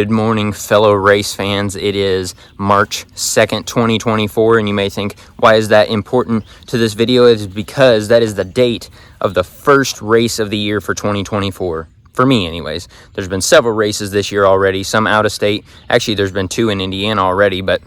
Good morning, fellow race fans. It is March 2nd, 2024, and you may think, why is that important to this video? It is because that is the date of the first race of the year for 2024. For me, anyways. There's been several races this year already, some out of state. Actually, there's been 2 in Indiana already, but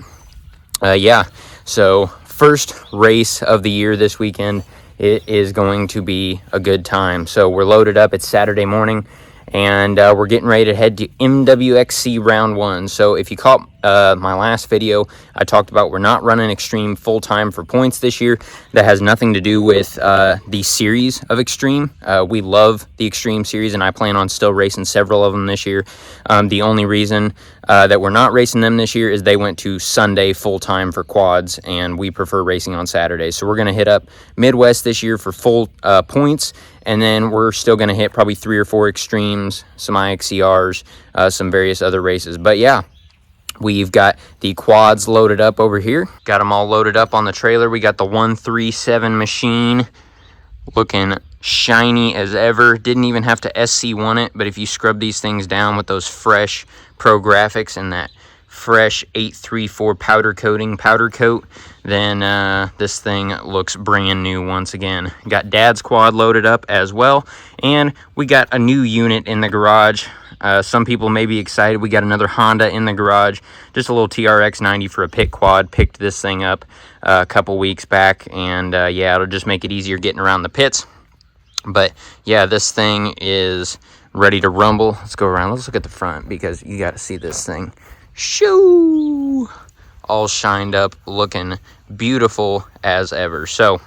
yeah. So, first race of the year this weekend. It is going to be a good time. So, we're loaded up. It's Saturday morning. And we're getting ready to head to MWXC round 1. So if you caught my last video, I talked about we're not running Extreme full-time for points this year. That has nothing to do with the series of Extreme. We love the Extreme series, and I plan on still racing several of them this year. The only reason that we're not racing them this year is they went to Sunday full-time for quads, and we prefer racing on Saturdays. So we're going to hit up Midwest this year for full points. And then we're still going to hit probably 3 or 4 Extremes, some IXCRs, some various other races. But yeah, we've got the quads loaded up over here. Got them all loaded up on the trailer. We got the 137 machine looking shiny as ever. Didn't even have to SC1 it, but if you scrub these things down with those fresh Pro Graphics and that fresh 834 powder coat, then this thing looks brand new once again. Got Dad's quad loaded up as well, and we got a new unit in the garage. Some people may be excited. We got another Honda in the garage, just a little TRX 90 for a pit quad. Picked this thing up a couple weeks back, and yeah, it'll just make it easier getting around the pits. But yeah, this thing is ready to rumble. Let's go around. Let's look at the front, because you got to see this thing. Shoo! All shined up, looking beautiful as ever. So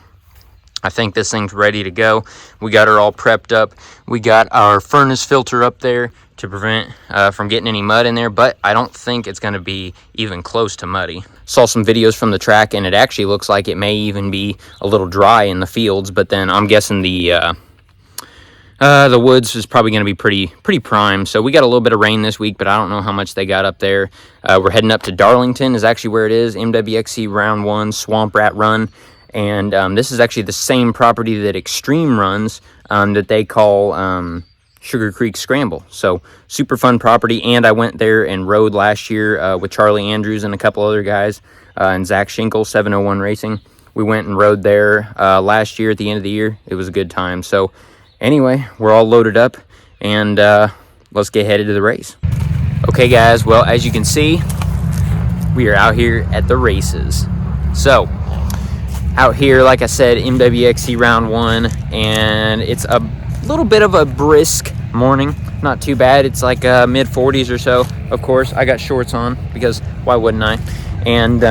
I think this thing's ready to go. We got her all prepped up. We got our furnace filter up there to prevent from getting any mud in there, but I don't think it's going to be even close to muddy. Saw some videos from the track, and it actually looks like it may even be a little dry in the fields, but then I'm guessing the woods is probably going to be pretty prime. So we got a little bit of rain this week, but I don't know how much they got up there. We're heading up to Darlington is actually where it is. MWXC round 1, Swamp Rat Run. And this is actually the same property that Extreme runs that they call Sugar Creek Scramble. So super fun property. And I went there and rode last year with Charlie Andrews and a couple other guys and Zach Schinkel, 701 Racing. We went and rode there last year at the end of the year. It was a good time. So anyway, we're all loaded up, and let's get headed to the race. Okay, guys, well, as you can see, we are out here at the races. So, out here, like I said, MWXC round 1, and it's a little bit of a brisk morning. Not too bad. It's like mid-40s or so. Of course, I got shorts on, because why wouldn't I? And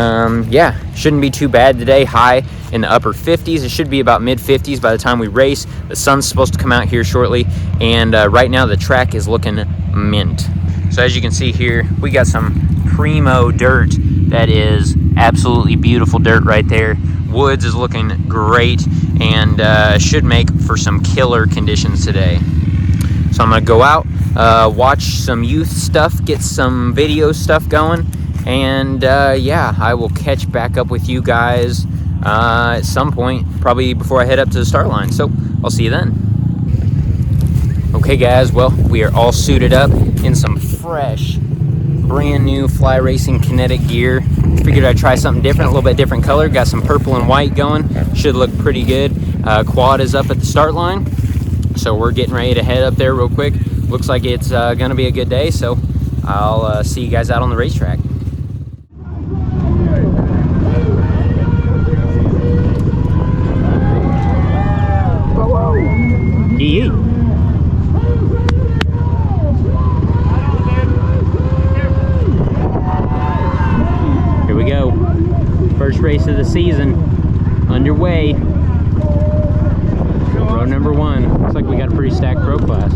yeah, shouldn't be too bad today. High in the upper 50s. It should be about mid-50s by the time we race. The sun's supposed to come out here shortly, and right now the track is looking mint. So as you can see here, we got some primo dirt. That is absolutely beautiful dirt right there. Woods is looking great, and should make for some killer conditions today. So I'm gonna go out, watch some youth stuff, get some video stuff going, and yeah, I will catch back up with you guys at some point, probably before I head up to the start line. So I'll see you then. Okay, guys, well, we are all suited up in some fresh, brand new Fly Racing Kinetic gear. Figured I'd try something different, a little bit different color. Got some purple and white going. Should look pretty good. Quad is up at the start line, so we're getting ready to head up there real quick. Looks like it's gonna be a good day, so I'll see you guys out on the racetrack. Here we go. First race of the season underway. Row number 1. Looks like we got a pretty stacked pro class.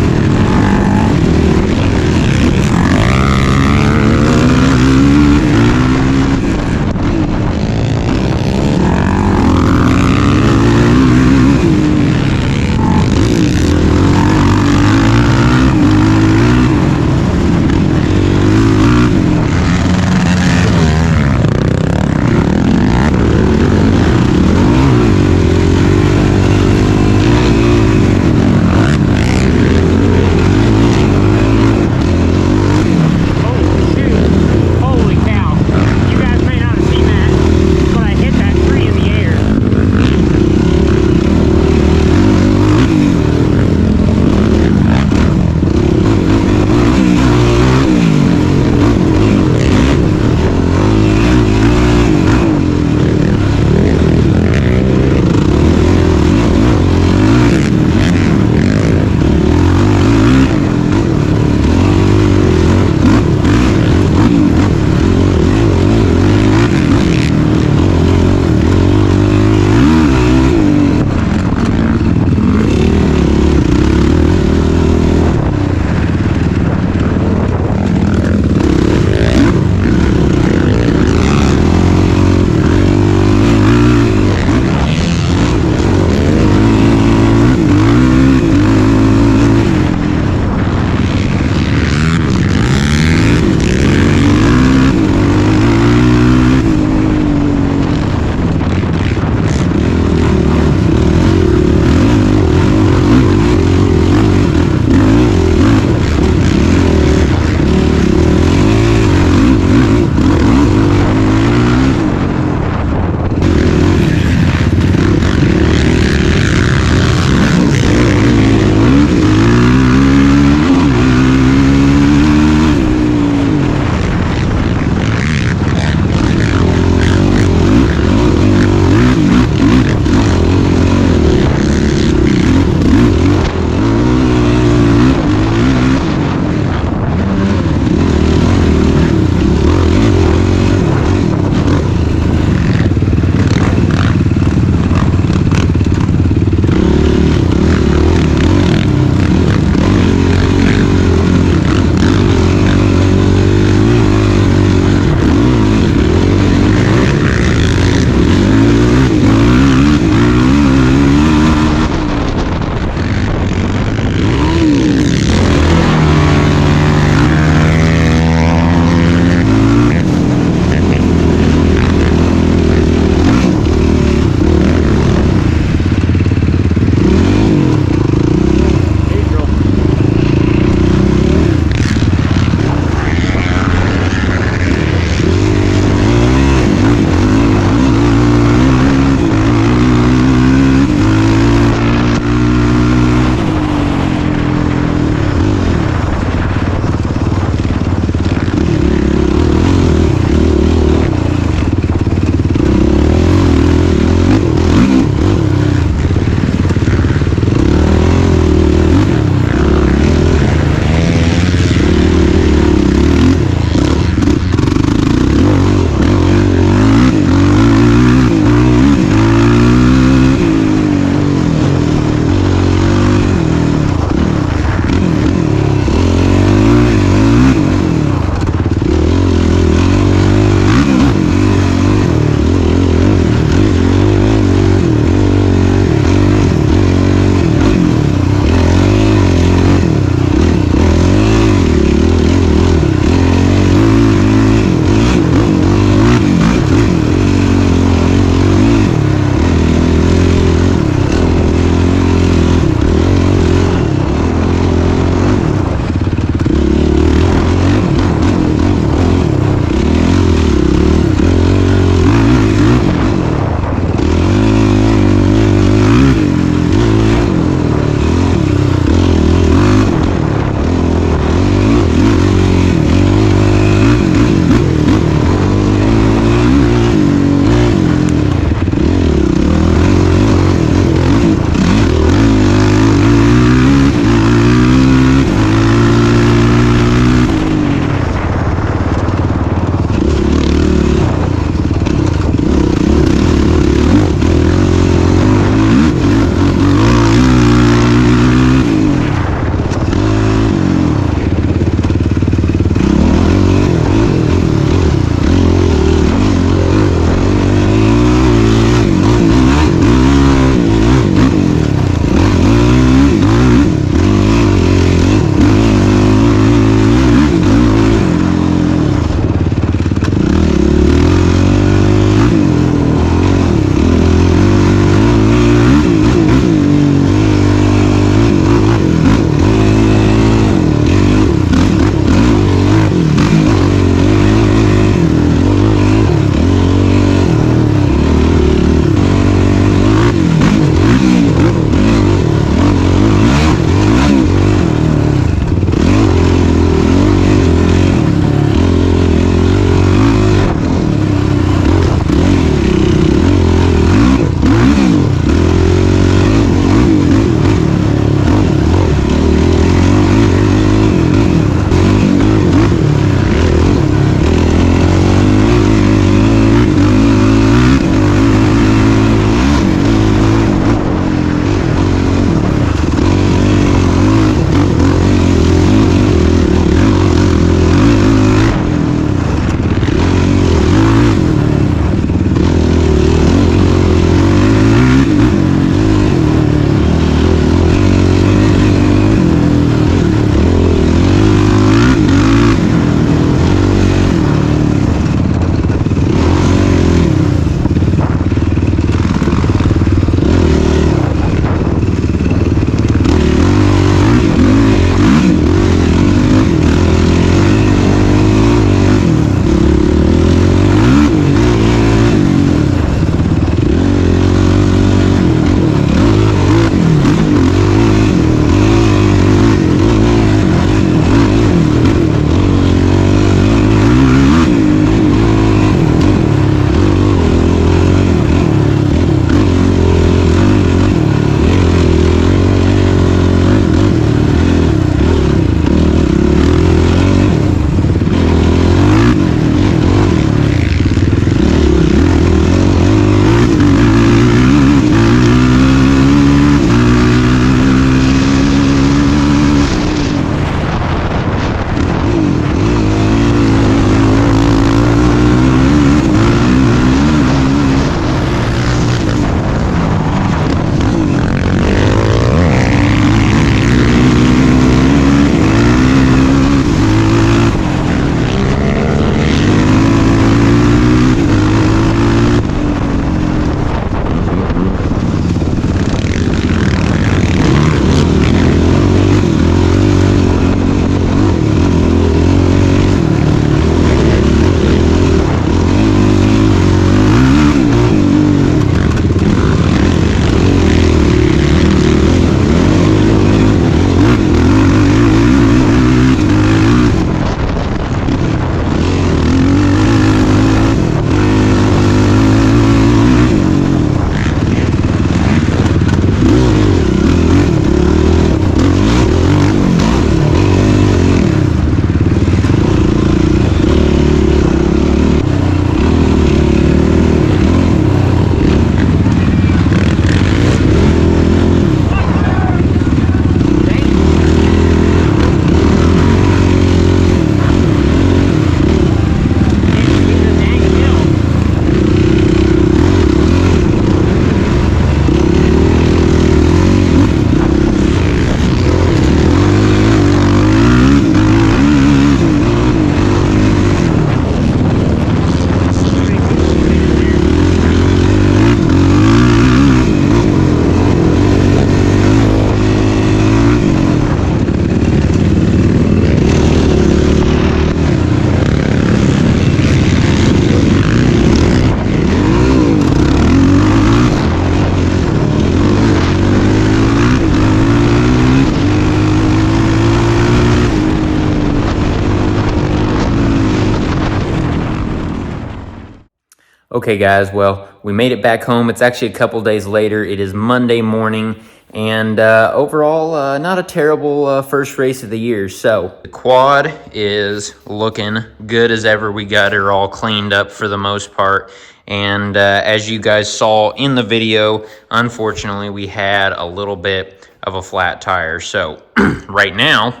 Okay guys, well, we made it back home. It's actually a couple days later. It is Monday morning, and overall, not a terrible first race of the year. So the quad is looking good as ever. We got her all cleaned up for the most part. And as you guys saw in the video, unfortunately, we had a little bit of a flat tire. So right now,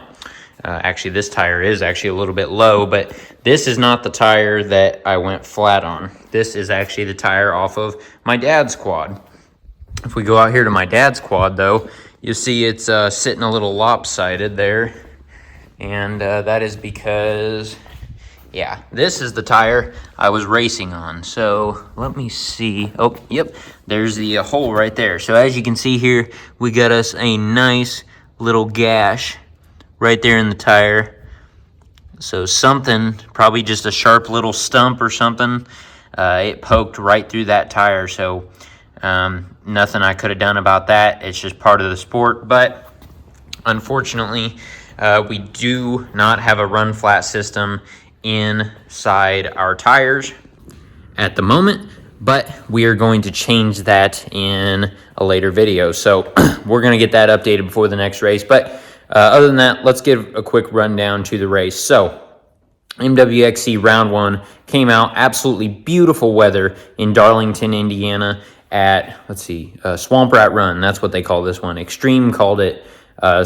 actually, this tire is actually a little bit low, but this is not the tire that I went flat on. This is actually the tire off of my dad's quad. If we go out here to my dad's quad, though, you see it's sitting a little lopsided there. And that is because, yeah, this is the tire I was racing on. So let me see. Oh, yep, there's the hole right there. So as you can see here, we got us a nice little gash right there in the tire. So something, probably just a sharp little stump or something, it poked right through that tire. So nothing I could have done about that. It's just part of the sport. But unfortunately, we do not have a run flat system inside our tires at the moment, but we are going to change that in a later video. So we're going to get that updated before the next race. But other than that, let's give a quick rundown to the race. So MWXC round 1 came out, absolutely beautiful weather in Darlington, Indiana at, let's see, Swamp Rat Run. That's what they call this one. Extreme called it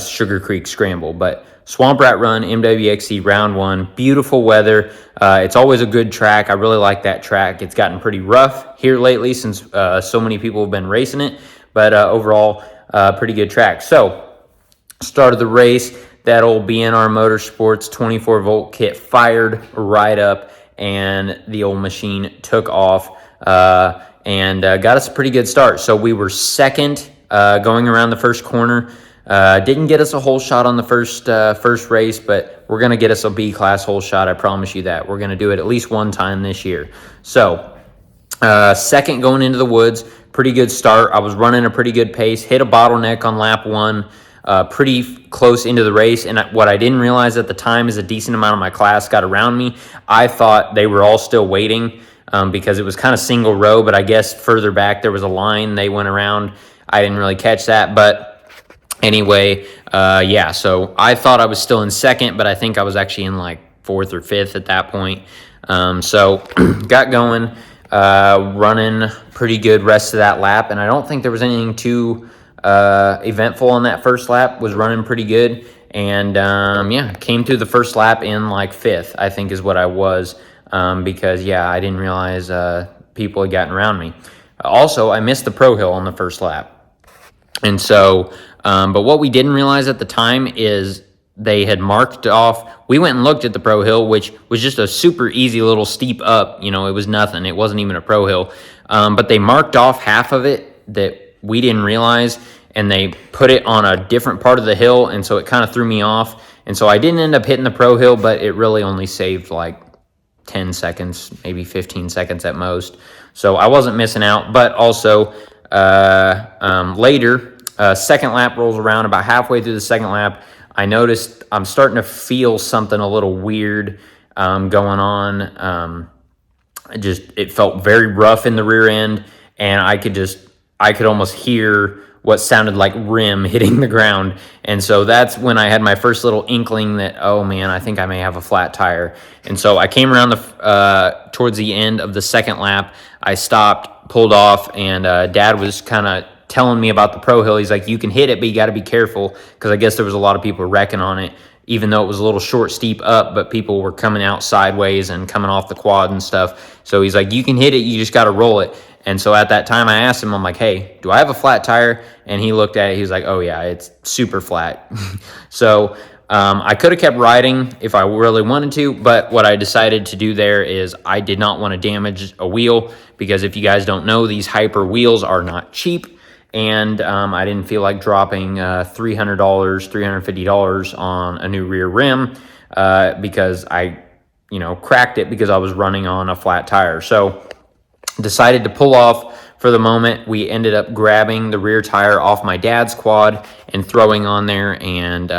Sugar Creek Scramble. But Swamp Rat Run, MWXC round 1, beautiful weather. It's always a good track. I really like that track. It's gotten pretty rough here lately since so many people have been racing it. But overall, pretty good track. So start of the race, that old BNR Motorsports 24-volt kit fired right up, and the old machine took off and got us a pretty good start. So we were second going around the first corner. Didn't get us a hole shot on the first race, but we're going to get us a B-class hole shot, I promise you that. We're going to do it at least one time this year. So second going into the woods, pretty good start. I was running a pretty good pace, hit a bottleneck on lap 1. Pretty close into the race, and what I didn't realize at the time is a decent amount of my class got around me. I thought they were all still waiting because it was kind of single row, but I guess further back there was a line they went around. I didn't really catch that, but anyway, yeah, so I thought I was still in second, but I think I was actually in like 4th or 5th at that point. So got going, running pretty good rest of that lap, and I don't think there was anything too eventful on that first lap. Was running pretty good, and yeah, came through the first lap in like 5th, I think is what I was, because yeah, I didn't realize people had gotten around me. Also, I missed the pro hill on the first lap, and so but what we didn't realize at the time is they had marked off. We went and looked at the pro hill, which was just a super easy little steep up. You know, it was nothing. It wasn't even a pro hill, but they marked off half of it that we didn't realize, and they put it on a different part of the hill, and so it kind of threw me off. And so I didn't end up hitting the pro hill, but it really only saved like 10 seconds, maybe 15 seconds at most. So I wasn't missing out. But also later, second lap rolls around. About halfway through the second lap, I noticed I'm starting to feel something a little weird going on. It felt very rough in the rear end, and I could almost hear what sounded like rim hitting the ground. And so that's when I had my first little inkling that, oh man, I think I may have a flat tire. And so I came around towards the end of the second lap. I stopped, pulled off, and Dad was kind of telling me about the pro hill. He's like, you can hit it, but you got to be careful, because I guess there was a lot of people wrecking on it, even though it was a little short, steep up, but people were coming out sideways and coming off the quad and stuff. So he's like, you can hit it, you just got to roll it. And so at that time, I asked him, I'm like, hey, do I have a flat tire? And he looked at it. He was like, oh, yeah, it's super flat. So I could have kept riding if I really wanted to, but what I decided to do there is I did not want to damage a wheel, because if you guys don't know, these Hyper wheels are not cheap. And I didn't feel like dropping $300, $350 on a new rear rim because I, cracked it because I was running on a flat tire. So decided to pull off for the moment. We ended up grabbing the rear tire off my dad's quad and throwing on there, and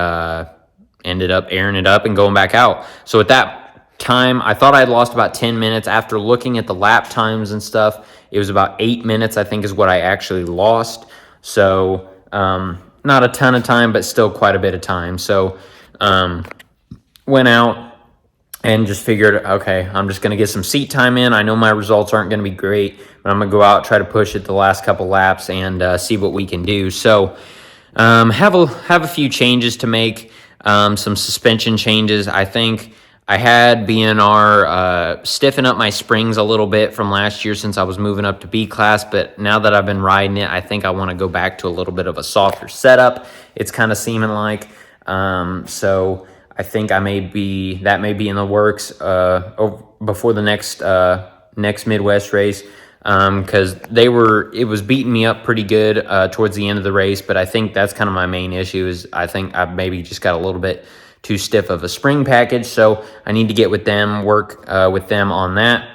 ended up airing it up and going back out. So at that time, I thought I'd lost about 10 minutes. After looking at the lap times and stuff, it was about 8 minutes, I think, is what I actually lost. So not a ton of time, but still quite a bit of time. So went out and just figured, okay, I'm just going to get some seat time in. I know my results aren't going to be great, but I'm going to go out, try to push it the last couple laps and see what we can do. So have a few changes to make, some suspension changes. I think I had BNR stiffen up my springs a little bit from last year since I was moving up to B class, but now that I've been riding it, I think I want to go back to a little bit of a softer setup. It's kind of seeming like, so I think that may be in the works before the next Midwest race, because it was beating me up pretty good towards the end of the race. But I think that's kind of my main issue, is I think I maybe just got a little bit too stiff of a spring package, so I need to get with them, work with them on that.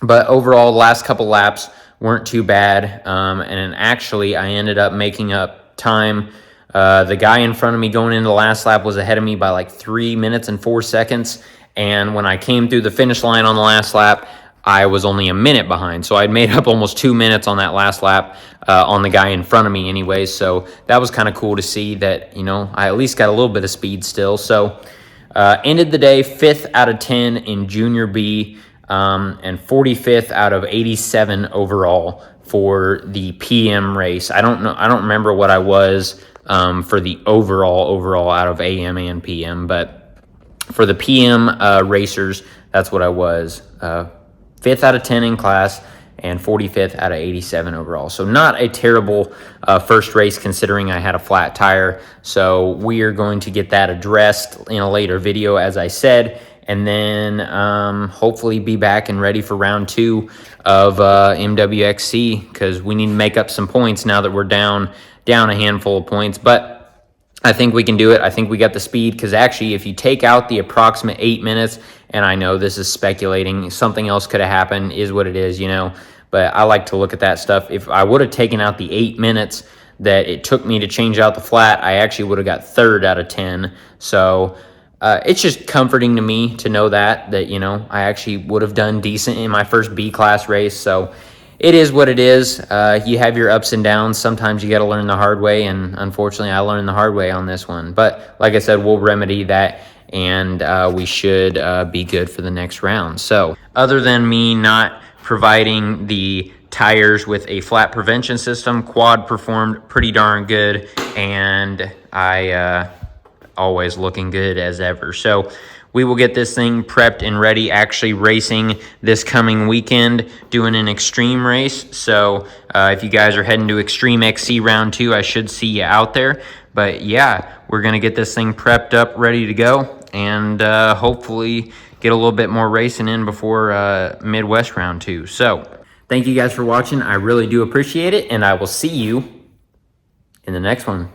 But overall, the last couple laps weren't too bad, and actually I ended up making up time. The guy in front of me going into the last lap was ahead of me by like 3 minutes and 4 seconds. And when I came through the finish line on the last lap, I was only a minute behind. So I'd made up almost 2 minutes on that last lap on the guy in front of me anyways. So that was kind of cool to see that, I at least got a little bit of speed still. So ended the day 5th out of 10 in Junior B, and 45th out of 87 overall for the PM race. I don't remember what I was for the overall out of AM and PM, but for the PM racers, that's what I was. 5th out of 10 in class and 45th out of 87 overall. So not a terrible first race considering I had a flat tire. So we are going to get that addressed in a later video, as I said, and then hopefully be back and ready for round 2 of MWXC, because we need to make up some points now that we're down a handful of points. But I think we can do it. I think we got the speed, because actually if you take out the approximate 8 minutes, and I know this is speculating, something else could have happened, is what it is, but I like to look at that stuff. If I would have taken out the 8 minutes that it took me to change out the flat, I actually would have got 3rd out of 10. So it's just comforting to me to know that I actually would have done decent in my first B class race. So it is what it is. You have your ups and downs. Sometimes you got to learn the hard way, and unfortunately I learned the hard way on this one. But like I said, we'll remedy that, and we should be good for the next round. So other than me not providing the tires with a flat prevention system, quad performed pretty darn good, and I always looking good as ever. So we will get this thing prepped and ready, actually racing this coming weekend, doing an extreme race. So if you guys are heading to Extreme XC round 2, I should see you out there. But yeah, we're going to get this thing prepped up, ready to go, and hopefully get a little bit more racing in before Midwest round 2. So thank you guys for watching. I really do appreciate it, and I will see you in the next one.